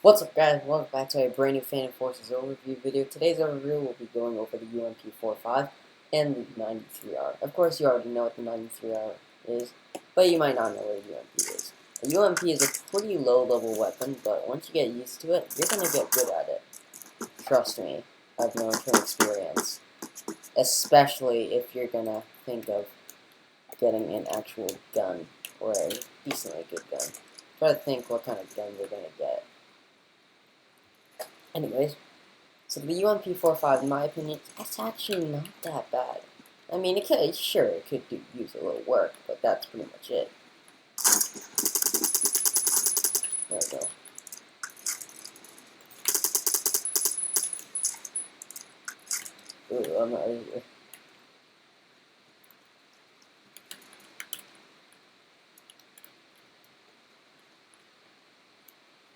What's up, guys? Welcome back to a brand new Phantom Forces overview video. Today's overview will be going over the UMP45 and the 93R. Of course, you already know what the 93R is, but you might not know what a UMP is. A UMP is a pretty low-level weapon, but once you get used to it, you're going to get good at it. Trust me, I've known from experience. Especially if you're going to think of getting an actual gun, or a decently good gun. Try to think what kind of gun you're going to get. Anyways, so the UMP45, in my opinion, it's actually not that bad. I mean, it could use a little work, but that's pretty much it. There we go. Ooh, I'm not either.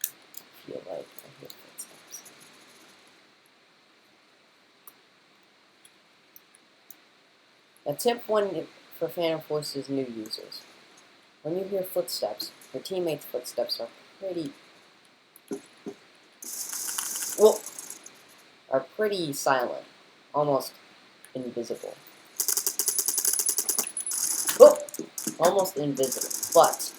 I feel like I hear footsteps. A tip for Phantom Forces new users. When you hear footsteps, your teammates' footsteps are pretty silent, almost invisible. Oh, almost invisible, but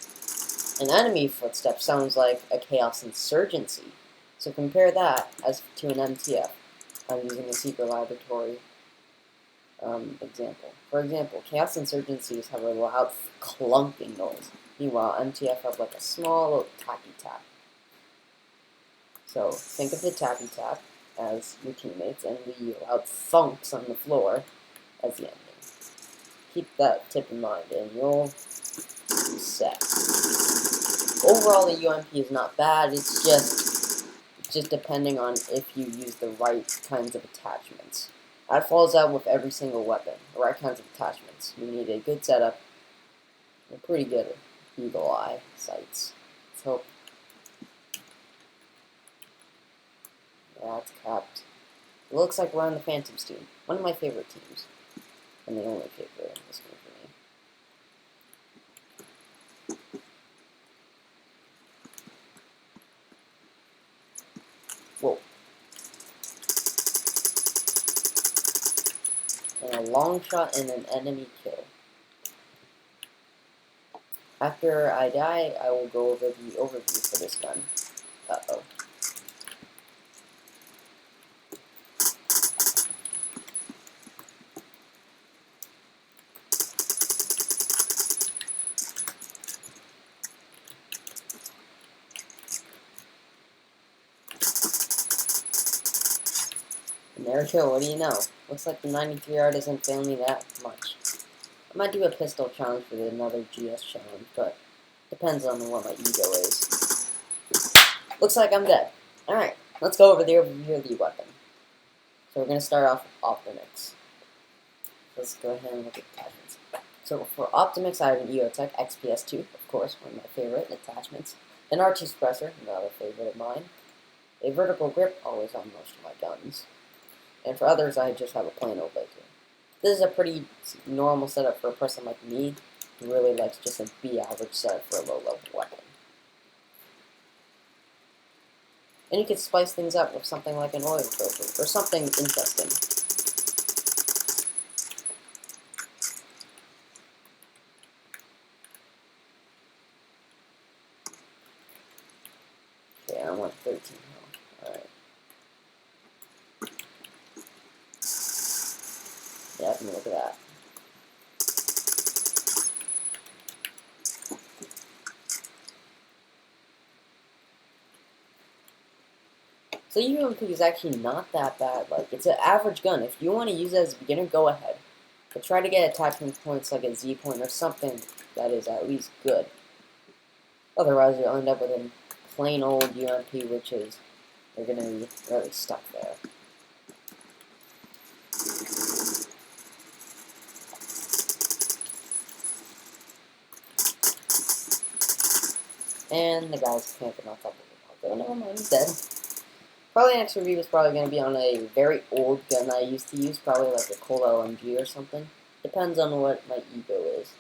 an enemy footstep sounds like a Chaos Insurgency. So compare that as to an MTF. I'm using a secret laboratory example. For example, Chaos Insurgencies have a loud clunking noise. Meanwhile, MTF have like a small little tappy tap. So think of the tappy tap as your teammates and the loud thunks on the floor as the enemy. Keep that tip in mind and you'll be set. Overall, the UMP is not bad. It's just depending on if you use the right kinds of attachments. That falls out with every single weapon. The right kinds of attachments. You need a good setup and pretty good eagle eye sights. Let's hope. Yeah, it's capped. It looks like we're on the Phantoms team. One of my favorite teams. And the only favorite in this game for me. Whoa. And a long shot and an enemy kill. After I die, I will go over the overview for this gun. Uh-oh. And there we go, what do you know? Looks like the 93R doesn't fail me that much. I might do a pistol challenge for another GS challenge, but depends on what my ego is. Looks like I'm dead. Alright, let's go over the overview of the weapon. So we're going to start off with Optics. Let's go ahead and look at attachments. So for Optics, I have an EoTech XPS2, of course, one of my favorite attachments. An R2 suppressor, another favorite of mine. A vertical grip, always on most of my guns. And for others, I just have a plain old laser. This is a pretty normal setup for a person like me who really likes just a B-average setup for a low-level weapon. And you could spice things up with something like an oil filter, or something interesting. Okay, I want 13 now. Alright. Yeah, I mean, look at that. So UMP is actually not that bad. Like, it's an average gun. If you want to use it as a beginner, go ahead. But try to get attachment points like a Z point or something that is at least good. Otherwise, you'll end up with a plain old UMP, which is, you're going to be really stuck there. And the guy's camping on top of the wall. Never mind, he's dead. Probably next review is probably going to be on a very old gun I used to use, probably like a Colt LMG or something. Depends on what my ego is.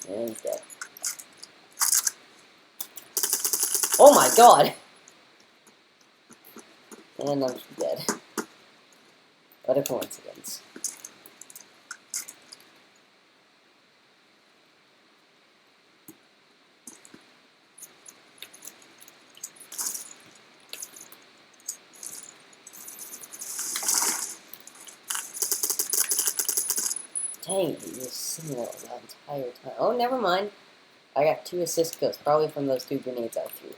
And he's dead. Oh my god! And I'm dead. What a coincidence. Dang, he was sitting there that entire time. Oh, never mind. I got 2 assist kills, probably from those 2 grenades I threw.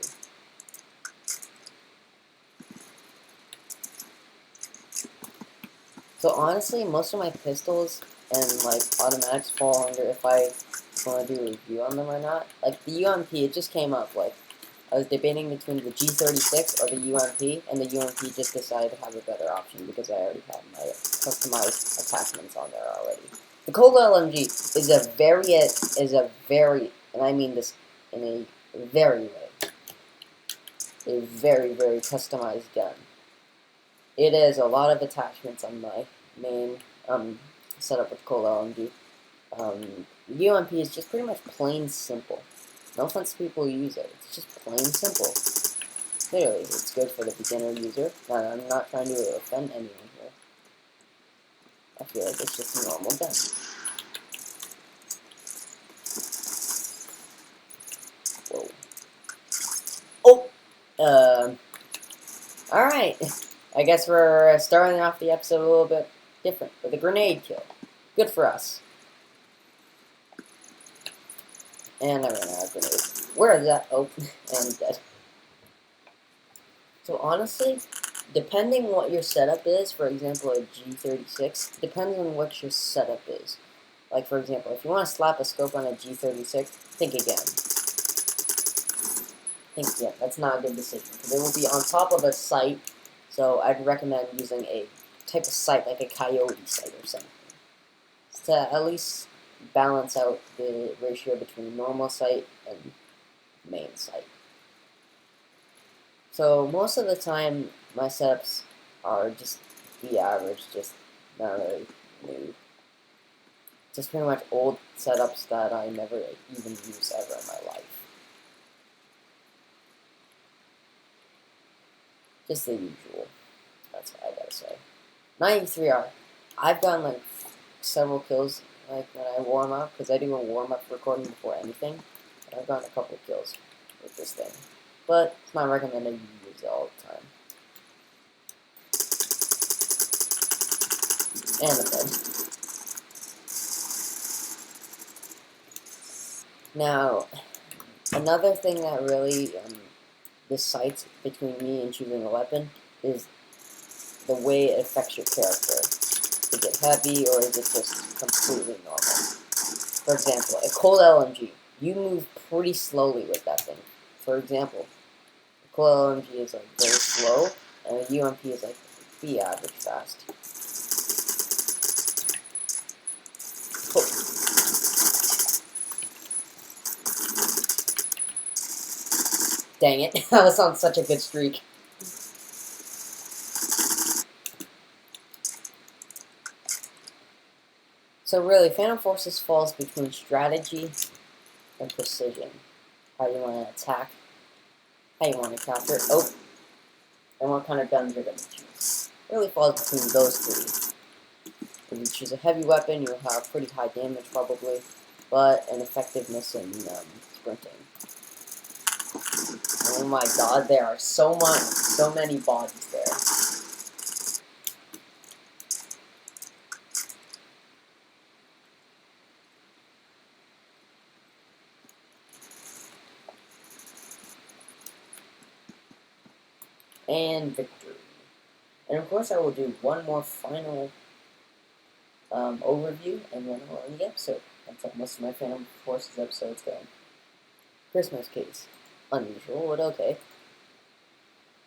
So honestly, most of my pistols and like automatics fall under if I want to do a review on them or not. Like the UMP, it just came up. Like I was debating between the G36 or the UMP, and the UMP just decided to have a better option because I already had my customized attachments on there already. The Cold LMG is a very, and I mean this in a very very customized gun. It has a lot of attachments on my main setup with Cold LMG. UMP is just pretty much plain simple. No offense to people who use it, it's just plain simple. Clearly, it's good for the beginner user. I'm not trying to offend anyone here. I feel like it's just a normal gun. Whoa. Oh! Alright. I guess we're starting off the episode a little bit different, with a grenade kill. Good for us. And I ran out of grenades. Where is that? Oh, and dead. So honestly, depending what your setup is, for example a G36, depends on what your setup is. Like for example, if you want to slap a scope on a G36, think again. That's not a good decision, because it will be on top of a sight, so I'd recommend using a type of sight, like a coyote sight or something, to at least balance out the ratio between normal sight and main sight. So most of the time, my setups are just the average, just not really new. Just pretty much old setups that I never even use ever in my life. Just the usual. That's what I gotta say. 93R. I've gotten like several kills like when I warm up, because I do a warm up recording before anything. And I've gotten a couple of kills with this thing. But it's not recommended you use it all the time. And the bed. Now, another thing that really decides between me and choosing a weapon is the way it affects your character. Is it heavy or is it just completely normal? For example, a Cold LMG. You move pretty slowly with that thing. For example, a Cold LMG is like very slow, and a UMP is like the average fast. Oh. Dang it, I was on such a good streak. So really, Phantom Forces falls between strategy and precision. How you want to attack, how you want to counter, and what kind of guns you're going to choose. It really falls between those three. If you choose a heavy weapon, you'll have pretty high damage probably, but an effectiveness in sprinting. Oh my god, there are so many bodies there. And victory. And of course I will do one more final overview, and then I'll end the episode. That's how most of my Phantom Forces episodes go. Christmas case. Unusual, but okay.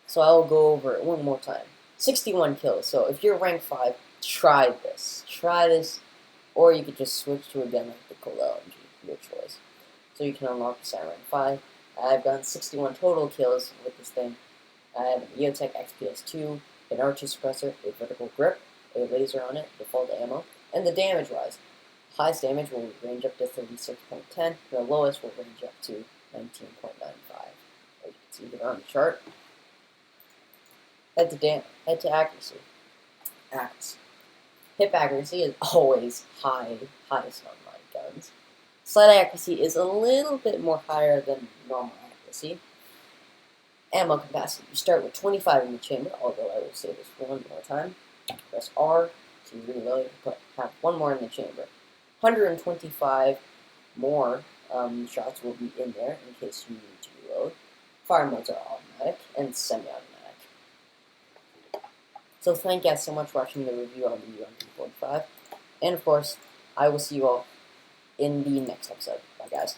So I will go over it one more time. 61 kills, so if you're rank 5, try this. Try this, or you could just switch to a gun like the Cold LMG, your choice. So you can unlock the rank 5. I've done 61 total kills with this thing. I have an EoTech XPS2, an archer suppressor, a vertical grip, a laser on it, default ammo, and the damage rise. Highest damage will range up to 36.10, and the lowest will range up to 19.95. see here on the chart. Head to accuracy. Hip accuracy is always highest on my guns. Slide accuracy is a little bit more higher than normal accuracy. Ammo capacity. You start with 25 in the chamber, although I will say this one more time. Press R to reload, have one more in the chamber. 125 more shots will be in there in case you need to reload. Fire modes are automatic and semi-automatic. So thank you guys so much for watching the review on the UMP45. And of course, I will see you all in the next episode. Bye guys.